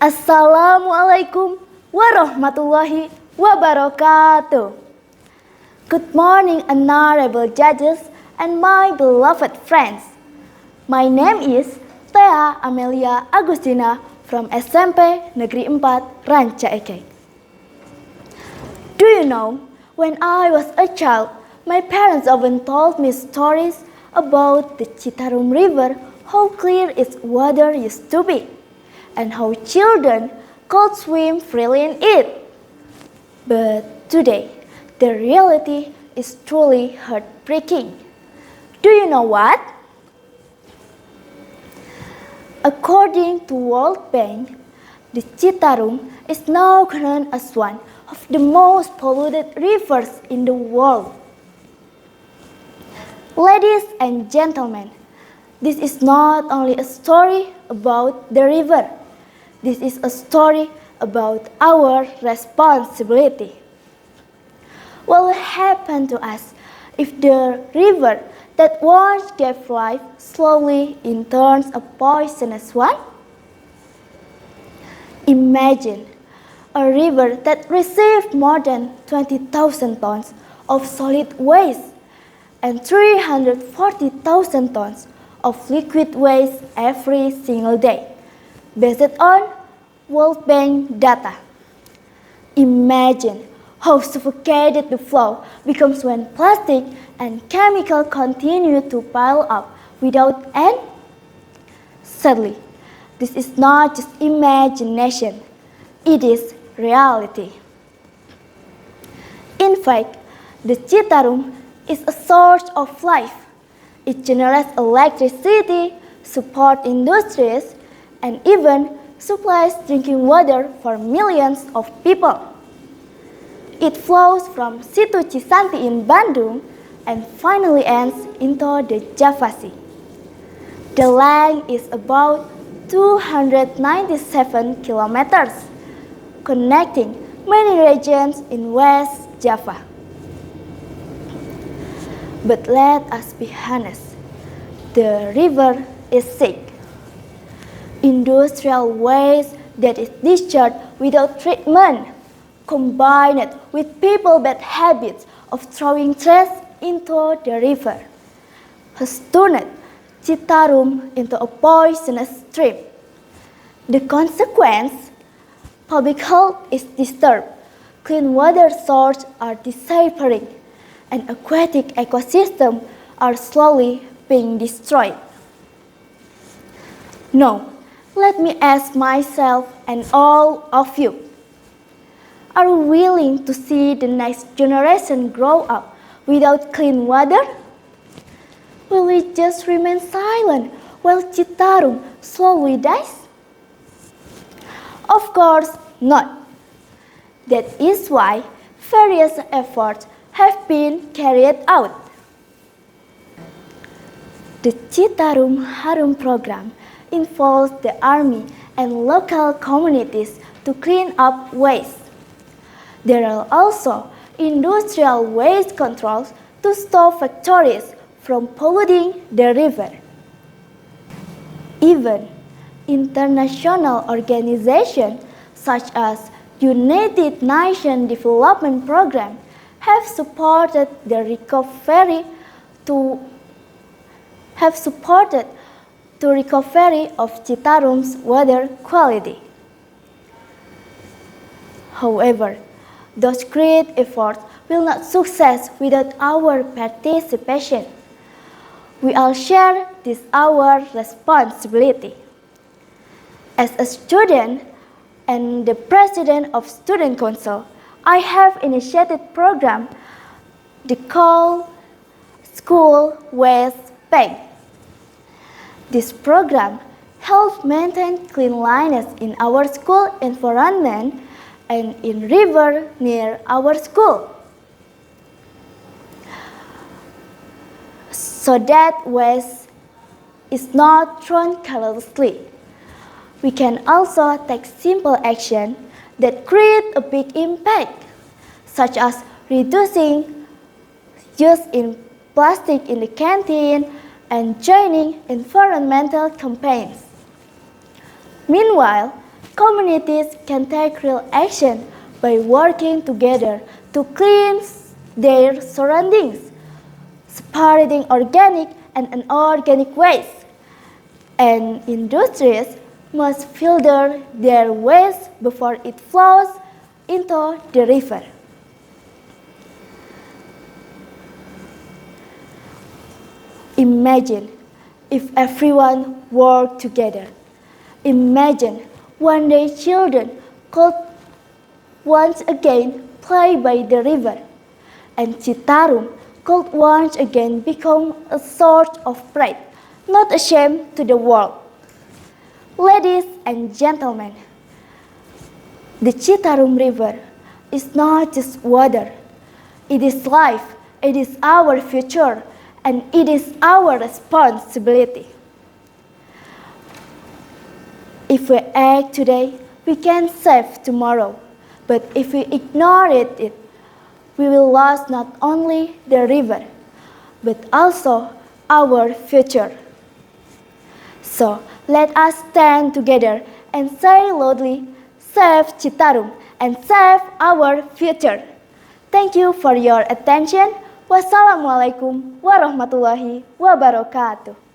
Assalamualaikum warahmatullahi wabarakatuh. Good morning, honorable judges and my beloved friends. My name is Thea Amelia Agustina from SMP Negeri 4 Ranca Ekek. Do you know, when I was a child, my parents often told me stories about the Citarum River, how clear its water used to be, and how children could swim freely in it. But today, the reality is truly heartbreaking. Do you know what? According to World Bank, the Citarum is now known as one of the most polluted rivers in the world. Ladies and gentlemen, this is not only a story about the river. This is a story about our responsibility. What will happen to us if the river that once gave life slowly turns a poisonous one? Imagine a river that received more than 20,000 tons of solid waste and 340,000 tons of liquid waste every single day, based on World Bank data. Imagine how suffocated the flow becomes when plastic and chemicals continue to pile up without end. Sadly, this is not just imagination, it is reality. In fact, the Citarum is a source of life. It generates electricity, supports industries, and even supplies drinking water for millions of people. It flows from Situ Cisanti in Bandung and finally ends into the Java Sea. The length is about 297 kilometers, connecting many regions in West Java. But let us be honest, the river is sick. Industrial waste that is discharged without treatment, combined with people's bad habits of throwing trash into the river, has turned Citarum into a poisonous stream. The consequence, public health is disturbed, clean water sources are disappearing, and aquatic ecosystems are slowly being destroyed. Now, let me ask myself and all of you, are we willing to see the next generation grow up without clean water? Will we just remain silent while Citarum slowly dies? Of course not. That is why various efforts have been carried out. The Citarum Harum program involves the army and local communities to clean up waste. There are also industrial waste controls to stop factories from polluting the river. Even international organizations such as United Nations Development Program have supported the recovery of Citarum's water quality. However, those great efforts will not succeed without our participation. We all share this our responsibility. As a student and the president of Student Council, I have initiated a program called School Waste Bank. This program helps maintain cleanliness in our school environment and in river near our school, so that waste is not thrown carelessly. We can also take simple action that create a big impact, such as reducing use in plastic in the canteen and joining environmental campaigns. Meanwhile, Communities can take real action by working together to cleanse their surroundings, separating organic and inorganic waste. And industries must filter their waste before it flows into the river. Imagine if everyone worked together. Imagine one day children could once again play by the river, and Citarum could once again become a source of pride, not a shame to the world. Ladies and gentlemen, the Citarum River is not just water. It is life, it is our future, and it is our responsibility. If we act today, we can save tomorrow. But if we ignore it, we will lose not only the river, but also our future. So let us stand together and say loudly, save Citarum and save our future. Thank you for your attention. Wassalamualaikum warahmatullahi wabarakatuh.